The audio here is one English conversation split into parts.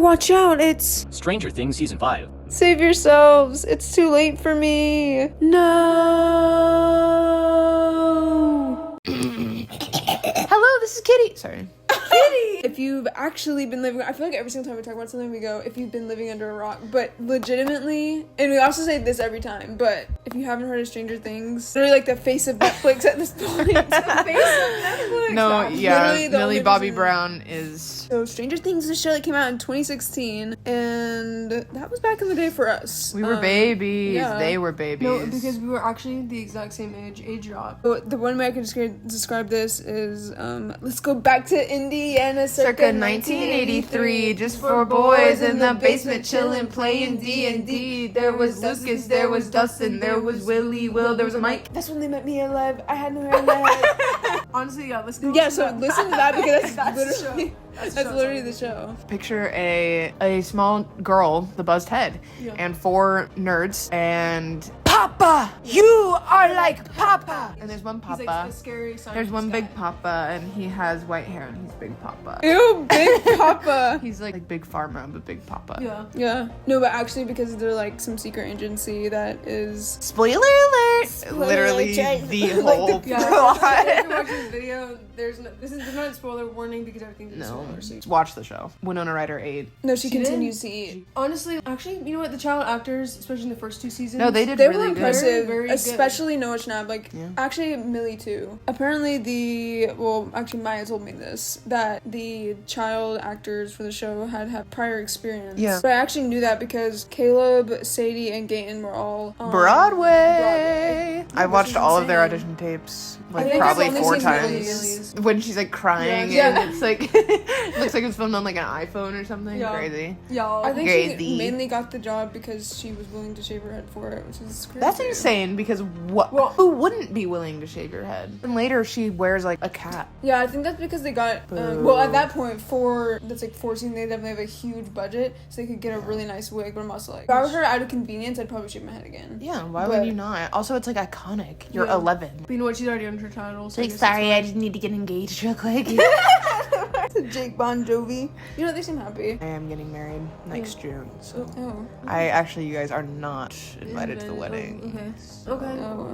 watch out, it's Stranger Things Season 5. Save yourselves. It's too late for me. No. Hello, this is Kitty. Sorry. Kitty! If you've actually been living, I feel like every single time we talk about something we go, if you've been living under a rock, but legitimately, and we also say this every time, but if you haven't heard of Stranger Things, literally like the face of Netflix at this point. The face of Netflix. No, yeah, Literally the Millie only Bobby reason- Brown is... So Stranger Things is a show that came out in 2016, and that was back in the day for us. We were babies. yeah. They were babies. No, because we were actually the exact same age drop. So the one way I can describe this is, let's go back to Indiana Circa 1983, just four boys in the basement chilling, playing D&D. There was Lucas, there was Dustin, there was Willie, Will, there was a Mike. That's when they met me alive. I had no hair in my head. Honestly, yeah, let's go. Yeah, so listen to that because that's the literally show. that's literally the show. Picture a small girl, the buzzed head, and four nerds, and Papa, you are like Papa. And there's one He's Papa. like a scary scientist There's one guy. big Papa, and he has white hair, and he's Big Papa. Ew, Big Papa. He's like Big Pharma, but Big Papa. Yeah. Yeah. No, but actually because they're like some secret agency that is... Spoiler alert! Spoiler Literally alert. the Like whole Yeah, plot. if you're watching this video, there's not a spoiler warning because everything's a No, spoiler. So just watch the show. Winona Ryder 8. No, she did? continues to eat. honestly, actually, you know what? The child actors, especially in the first two seasons, No, they did They really were good. impressive, Very, very good. especially Noah Schnapp. Like, Yeah. actually, Millie too. Apparently, actually, Maya told me this, that the child actors for the show had prior experience. Yeah. But I actually knew that because Caleb, Sadie, and Gaten were all on Broadway. I watched is all of their insane. audition tapes I like think probably I've only 4 seen times. Millie's. When she's like crying Yeah. and it's like it looks like it was filmed on like an iPhone or something. Yeah. Crazy. y'all. I think Crazy. she mainly got the job because she was willing to shave her head for it, which is crazy. That's insane because who wouldn't be willing to shave your head? And later she wears like a cap. Yeah, I think that's because they got Boo. well at that point that's like 14. They definitely have a huge budget, so they could get a really nice wig. But I'm also like, if I were her out of convenience, I'd probably shave my head again. Yeah, why But- would you not? Also, it's like iconic. You're Yeah. 11. But you know what? She's already on her title. So I Like, guess sorry, I just need to get engaged real quick. Jake Bon Jovi. You know, they seem happy. I am getting married next June, so Oh. you guys are not invited to the wedding. Okay. Oh,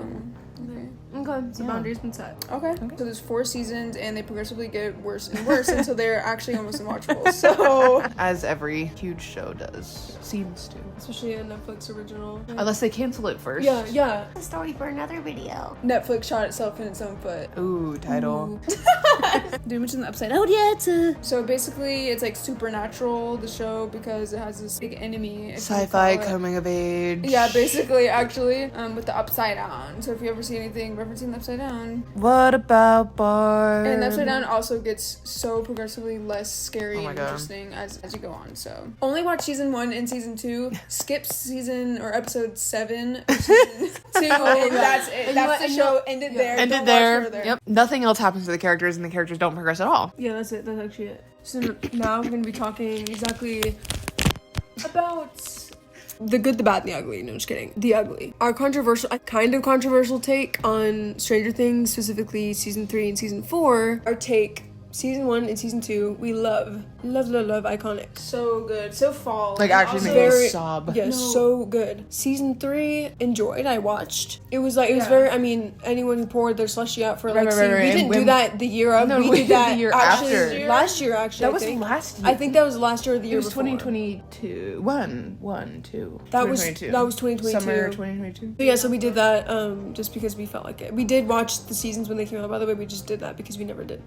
Okay. So Yeah. boundaries been set. okay. So there's 4 seasons, and they progressively get worse and worse until they're actually almost unwatchable. So As every huge show does, seems to. Especially a Netflix original. Unless they cancel it first. Yeah. A story for another video. Netflix shot itself in its own foot. Ooh, title. Did we mention the Upside Out yet? So basically, it's like supernatural, the show, because it has this big enemy. if you Sci-fi call it. coming of age. Yeah, basically, actually, with the Upside Down. So if you ever see anything referencing the Upside Down, What about Barb? and the Upside Down also gets so progressively less scary Oh my and God. interesting as you go on. So only watch season 1 and season 2. Skip season or episode 7, or season 2, and that's it. That's the show. Ended there. Ended Don't there. watch further. Yep. Nothing else happens to the characters, and the characters don't progress at all. Yeah, that's it. That's actually it. So now we're gonna be talking exactly about the good, the bad, and the ugly. No, just kidding. The ugly. Our kind of controversial take on Stranger Things, specifically season 3 and season 4. Our take, season 1 and season 2, we love iconic. So good. So fall. Like, And actually also- makes me sob. Yeah, so good. Season 3, enjoyed. I watched. It was very. I mean, anyone who poured their slushy out for like. Right, see, right, right. We and didn't do when- that the year of. No, we we did that the year actually after. last year. Actually, That I was think. last year. I think that was last year or the It year was before. 2022. One, two. That was 2022. 2022. Summer 2022. So yeah, so we did that just because we felt like it. We did watch the seasons when they came out. By the way, we just did that because we never did.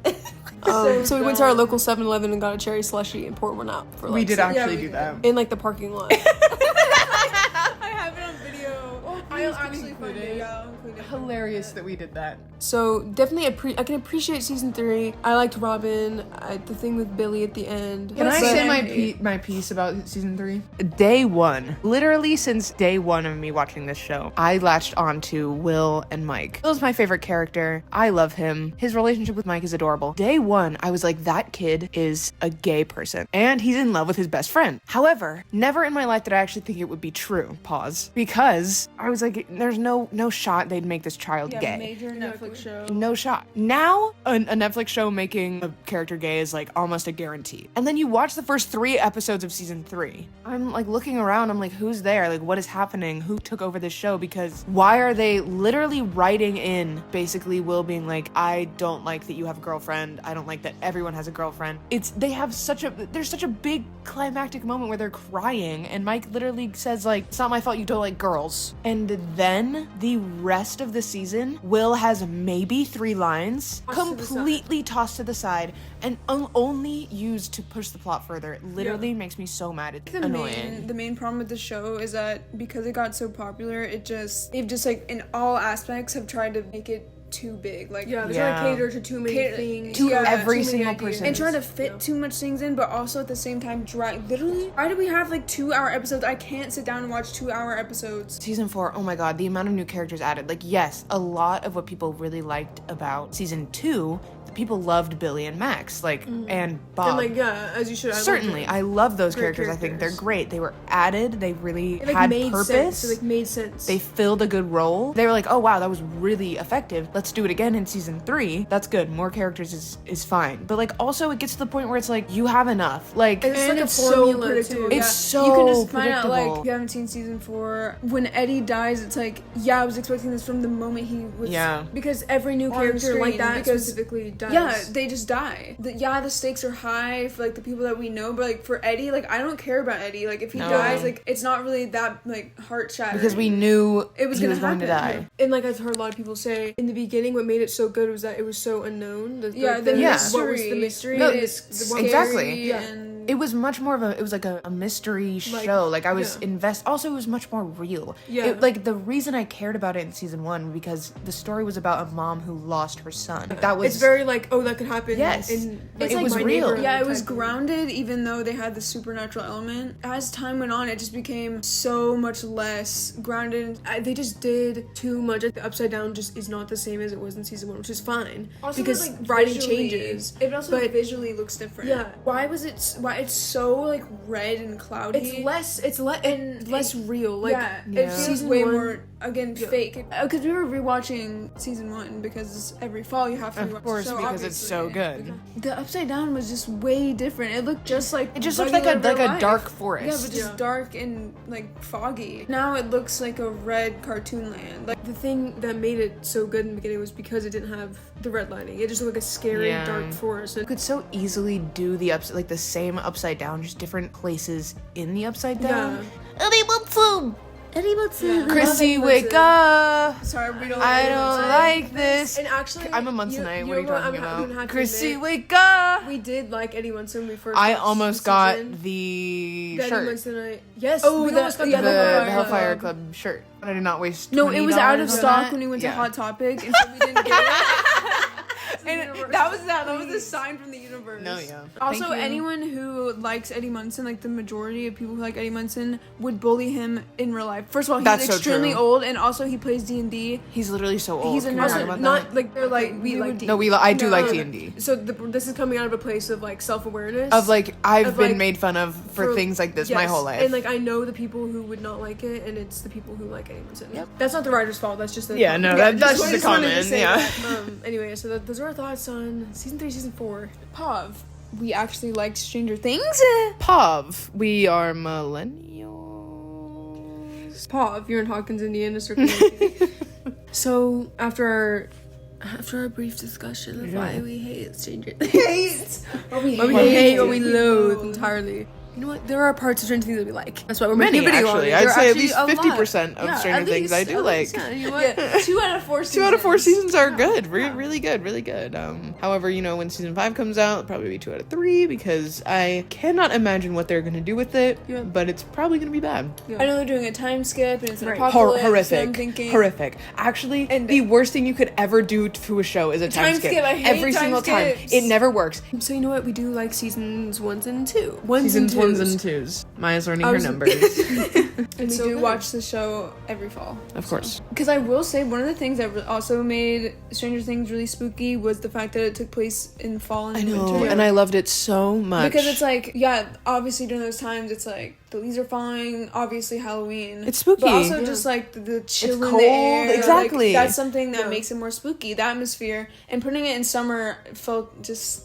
So we went to our local 7-Eleven and got a cherry slushy and poured one out for like We did actually we do did. that. in like the parking lot. I have it on video. I'll actually find it. Yeah, I'll include it. Hilarious that we did that. So definitely I can appreciate season 3. I liked Robin. The thing with Billy at the end. Can I But- say my piece about season 3? Day 1. Literally since day 1 of me watching this show, I latched on to Will and Mike. Will's my favorite character. I love him. His relationship with Mike is adorable. Day 1, I was like, that kid is a gay person. And he's in love with his best friend. However, never in my life did I actually think it would be true. Pause. Because I was like, there's no shot they'd make this child Yeah, gay. major Netflix show. No shot. Now, a Netflix show making a character gay is like almost a guarantee. And then you watch the first 3 episodes of season 3. I'm like looking around, I'm like, who's there? Like, what is happening? Who took over this show? Because why are they literally writing in basically Will being like, I don't like that you have a girlfriend. I don't like that everyone has a girlfriend. There's such a big climactic moment where they're crying and Mike literally says like, it's not my fault you don't like girls. And then the rest of the season, Will has maybe 3 lines completely tossed to the side and only used to push the plot further. It literally makes me so mad. It's annoying. The main problem with the show is that because it got so popular, they've just like in all aspects have tried to make it too big. Like they're trying to cater to too many things. To every too many single ideas. person. and trying to fit too much things in, but also at the same time literally, why do we have like 2-hour episodes? I can't sit down and watch 2-hour episodes. Season 4, oh my god, the amount of new characters added. Like, yes, a lot of what people really liked about season 2, the people loved Billy and Max, like, and Bob. And like, yeah, as you should. Certainly, I love those Great characters. I think they're characters. great. They were added. They really It, like, had made purpose. sense. It, like, made sense. They filled a good role. They were like, oh wow, that was really effective. Let's do it again in season 3. That's good. More characters is fine. But like also it gets to the point where it's like you have enough. Like It's And like it's a so formula predictable. too. It's so you can just find out, like, predictable. if you haven't seen season 4, when Eddie dies, it's like, yeah, I was expecting this from the moment he was. Yeah. Because every new On character screen, like that because- specifically dies. Yeah, they just die. The stakes are high for like the people that we know, but like for Eddie, like I don't care about Eddie. Like if he No. dies, like it's not really that like heart shattering. because we knew It was he gonna was going to happen. die. And like I've heard a lot of people say in the beginning, what made it so good was that it was so unknown. the What was the mystery? No, and it's what was- exactly. Yeah. And It was much more of it was like a mystery Like, show. Like I was yeah. also it was much more real. Yeah. Like the reason I cared about it in season 1 because the story was about a mom who lost her son. Like, that was It's very like, oh, that could happen. Yes. In, It like, was my real. neighborhood Yeah, it was type of- grounded, even though they had the supernatural element. As time went on, it just became so much less grounded. They just did too much. The Upside Down just is not the same as it was in season 1, which is fine Also, because like, writing visually- changes. It also but visually looks different. Yeah. Why it's so like red and cloudy? It's less real. Like yeah, Yeah. it feels Season way 1 more fake. Because we were rewatching season 1 because every fall you have to rewatch. of course the show, because it's so obviously. good. The Upside Down was just way different. It looked just like It just looked like regular a real life. dark Yeah, forest. but just dark and like foggy. Now it looks like a red cartoon land. Like the thing that made it so good in the beginning was because it didn't have the redlining. It just looked like a scary Yeah. dark forest. You could so easily do the same upside down, just different places in the upside down. Chrissy, wake up! sorry, we don't. I don't like this. And actually, I'm a Montanite. What are you talking about? Chrissy, Wait. wake up! We did like Eddie Munson when we first. I watched almost the got season. the The Eddie shirt, Munson. Yes. Oh, we the- almost got yeah, the the Hellfire Club shirt. But I did not waste. No, it was out of $20 on stock that. when we went to Yeah. Hot Topic, and so we didn't get it. And that was the sign from the universe. No, yeah. Also, Thank you. anyone who likes Eddie Munson, like the majority of people who like Eddie Munson, would bully him in real life. First of all, he's That's so extremely true. old, and also he plays D&D. He's literally so old. He's a Can we nerd. talk about not that? like They're like we like would- No, I do No, like no. D&D. So this is coming out of a place of like self-awareness. Of like I've Of, been like, made fun of for things like this my yes, whole life. And like I know the people who would not like it, and it's the people who like Eddie Munson. Yep. That's not the writer's fault. That's just the yeah, no, Yeah, that's just just a wanted to comment. say Yeah. that. Anyway, so those are our thoughts on season 3, season 4. Pav. We actually like Stranger Things. Pav, we are millennials. Pav, you're in Hawkins, Indiana. So after our brief discussion of why we hate Stranger Things, What we why we hate, what we loathe entirely. You know what? There are parts of Stranger Things that we like. That's why we're Many, making a video actually. on it. I'd There are say at actually least a lot. 50% of Stranger at Things I do at least, like. yeah, you know what? Yeah, 2 out of 4 seasons. 2 out of 4 seasons are good. Really good, really good. However, when season 5 comes out, it'll probably be 2 out of 3 because I cannot imagine what they're gonna do with it. Yeah. But it's probably gonna be bad. I know they're doing a time skip and it's an Right. apocalypse. Horrific. And I'm thinking, Horrific. Actually, And- the worst thing you could ever do to a show is a time skip. I hate Every time single time. skips. It never works. So you know what? We do like seasons 1 and 2. 1 Seasons and 1 ones and twos. Maya's learning her numbers. And we so do good. watch the show every fall. Of course. Because I will say, one of the things that also made Stranger Things really spooky was the fact that it took place in fall and I know, winter. and I loved it so much. Because it's like, yeah, obviously during those times, it's like, the leaves are falling, obviously Halloween. It's spooky. But also Yeah. just like the chill in cold, the air. exactly. Like, that's something that Yeah. makes it more spooky, the atmosphere. And putting it in summer felt just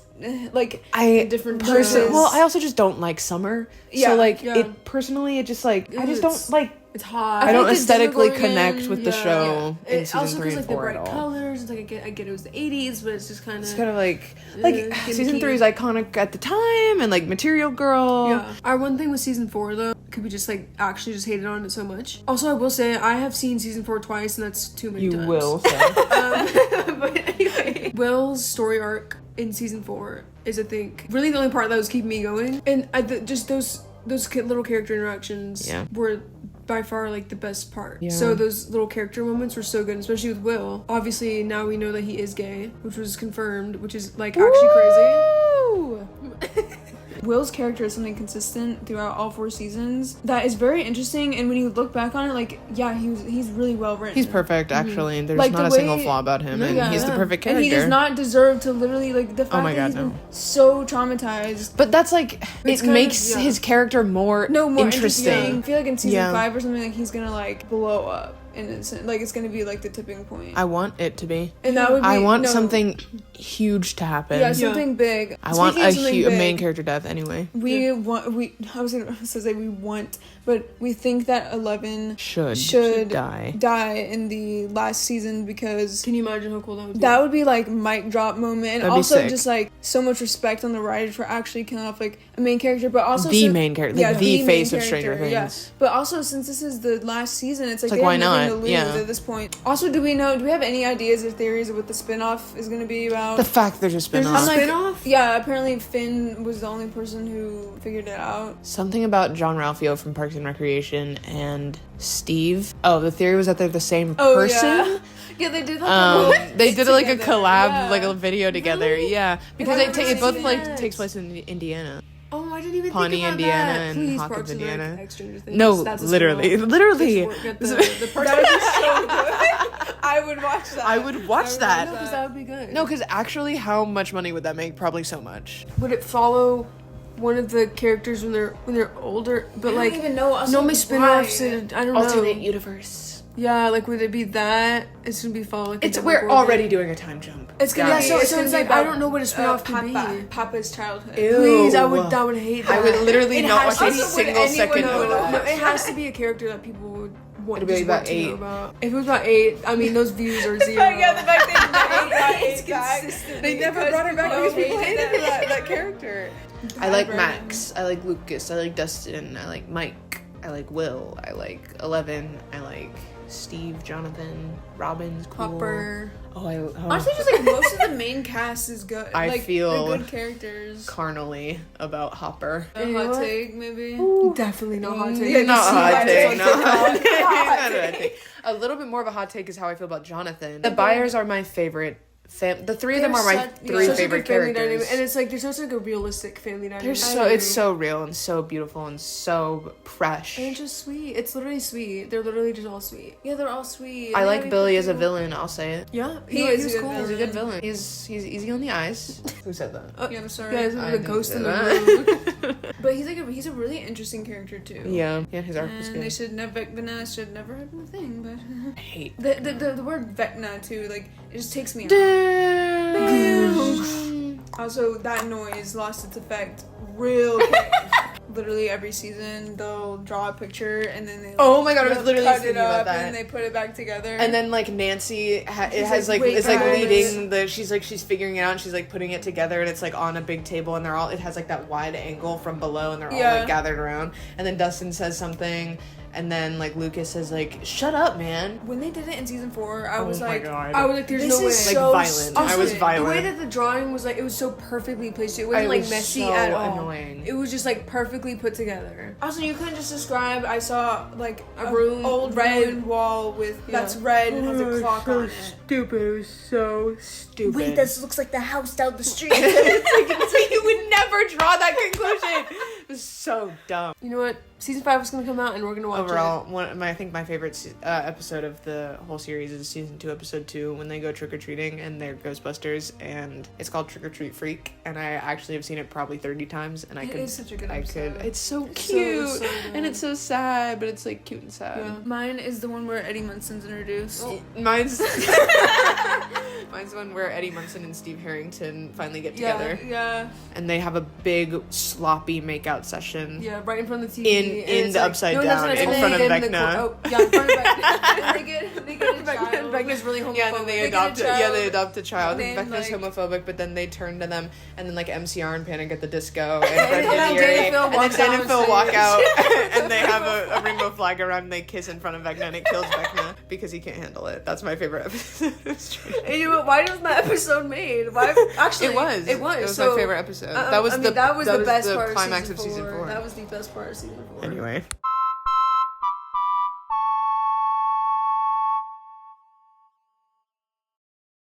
like I different person. choices. Well, I also just don't like summer. Yeah, so like yeah. it personally, it just like I just It's- don't like. It's hot. I don't like the aesthetically Demogorgon, connect with the yeah, show in It season also 3 feels and like the 4 at bright all. colors. It's like I get it was the 80s, but it's just kind of It's kind of like season gimmicky. 3 is iconic at the time, and like Material Girl. Yeah. Our one thing with season 4 though, could we just like actually just hated on it so much? Also, I will say I have seen season 4 twice, and that's too many You times. will say. But anyway, Will's story arc in season 4 is, I think, really the only part that was keeping me going, and just those little character interactions Yeah. were by far like the best part. Yeah. So those little character moments were so good, especially with Will. Obviously now we know that he is gay, which was confirmed, which is like actually crazy. Woo! Will's character is something consistent throughout all 4 seasons that is very interesting, and when you look back on it, like, yeah, he's really well written. He's perfect, actually. And there's Like, not the a single way- flaw about him, No, and yeah. he's the perfect character. And he does not deserve to literally, like, the fact my that God, he's no. been so traumatized. But that's like It's it kind makes of- yeah. his character more More interesting. I feel like in season Yeah. 5 or something, like, he's gonna, like, blow up. And it's gonna be, like, the tipping point. I want it to be. And that would be... I want no, something huge to happen. Yeah, something big. I want Speaking of something a big, main character death anyway. I was gonna say we want, but we think that 11 Should die. in the last season because Can you imagine how cool that would be? that would be like mic drop moment, and That'd be also sick. just like so much respect on the writers for actually killing off like a main character, but also The main character, like the main face of Stranger character, yeah. Things. But also since this is the last season, it's like like, they why have nothing not? to lose Yeah. at this point. Also, do we have any ideas or theories of what the spinoff is gonna be about? The fact there's a There's spin-off. a I'm like, spin-off? yeah, apparently Finn was the only person who figured it out. Something about John Ralphio from Parks and Recreation and Steve. Oh, the theory was that they're the same person. Yeah. Yeah, they did like They did like a together, collab, yeah. like a video together. Really? Yeah, because I've it never both seen like that. takes place in Indiana. Oh, I didn't even Pawnee, think about Indiana, that. and Please, Hawkins, Parks and Rec, Indiana. X Stranger Things. No, That's a literally, spin-off. literally. Get the Parks That would be so good. I would watch that. I would watch that. because that would be good. No, because actually, how much money would that make? Probably so much. Would it follow one of the characters when they're older? But like, don't even know. Also, normally spin-offs. why? And, I don't know. universe. Yeah, like would it be that? It's gonna be follow. Like, It's a we're Demogorgon. already doing a time jump. It's gonna Yeah, be. so it's it's like I don't know what a spin-off could Papa, be. Papa's childhood. Ew. Please, I would hate that. I would literally It not has watch to a be- would single anyone second know of that? No, that. it has to be a character that people would want, It'd be just about want to know 8. about. If it was about 8, I mean those views are 0. Yeah, the fact that It's they never consistent. They never brought her back because people hated that character. I like Brennan. Max. I like Lucas. I like Dustin. I like Mike. I like Will. I like 11. I like Steve, Jonathan, Robin's cool. Hopper. Honestly, just like most of the main cast is good. I like, feel they're good characters. carnally about Hopper. A You know hot what? take, maybe. Definitely not hot Yeah, take. you Not see a hot why take. it's Not like a hot a take. hot Not a hot take. take. A little bit more of a hot take is how I feel about Jonathan. The Byers are my favorite. The 3 of them are my 3 Such a favorite good family characters. dynamic, and it's like there's such like a realistic family dynamic. It's so real and so beautiful and so fresh. And it's just sweet. It's literally sweet. They're literally just all sweet. Yeah, they're all sweet. I like Billy as a villain. I'll say it. Yeah, He is was a good cool. villain. He's a good villain. He's easy on the eyes. Who said that? Yeah, I'm sorry. Yeah, there's I a didn't ghost say in that. the room. But he's a really interesting character too. Yeah, his arc was And they good. should never Vecna should never have been a thing, but I hate. the word Vecna too, like it just takes me out. Also, that noise lost its effect real quick. Literally every season they'll draw a picture and then they Oh my God, I was they'll literally cut thinking it up about that. and they put it back together. And then like Nancy, it has like, like wait, it's like guys. leading the. She's figuring it out. And she's like putting it together, and it's like on a big table, and it has like that wide angle from below, and they're all Yeah. like gathered around. And then Dustin says something, and then like Lucas says like, "Shut up, man." when they did it in season 4, I was my like, God. I was like, there's this no way. is Like so violent. I was stupid. violent. The way that the drawing was like, it was so perfectly placed. It wasn't It like was messy so at all. annoying. It was just like perfectly put together. Also, you couldn't just describe. I saw like A room- old red- ruined wall with Yeah. that's red and has a clock on it. Stupid. It was so stupid. Wait, this looks like the house down the street. It's like you would never draw that conclusion. It was so dumb. You know what? Season 5 is gonna come out, and we're gonna watch Overall, I think my favorite episode of the whole series is season 2, episode 2, when they go trick-or-treating and they're Ghostbusters, and it's called Trick or Treat Freak, and I actually have seen it probably 30 times, and It is such a good episode. It's so cute, so and it's so sad, but it's like cute and sad. Yeah. Mine is the one where Eddie Munson's introduced. Mine's the one where Eddie Munson and Steve Harrington finally get together, Yeah. and they have a big sloppy makeout session. Yeah, right in front of the TV. In the upside down, in only front of in the Vecna. yeah, in front of Vecna. they get a child. Vecna's really homophobic. Yeah, and then they adopt a child. And And then, Vecna's like- homophobic, but then they turn to them, and then like MCR and Panic at the Disco, and then Fred Dana Phil and walks then out Dan and on Phil stage. walk out, and they have a rainbow flag around, and they kiss in front of Vecna, and it kills Vecna because he can't handle it. That's my favorite episode. And you know what? Why wasn't that episode made? Why? Actually, It was. It was. It was So, my favorite episode. I that was mean, the that was the best the part climax of season 4. That was the best part of season 4. Anyway.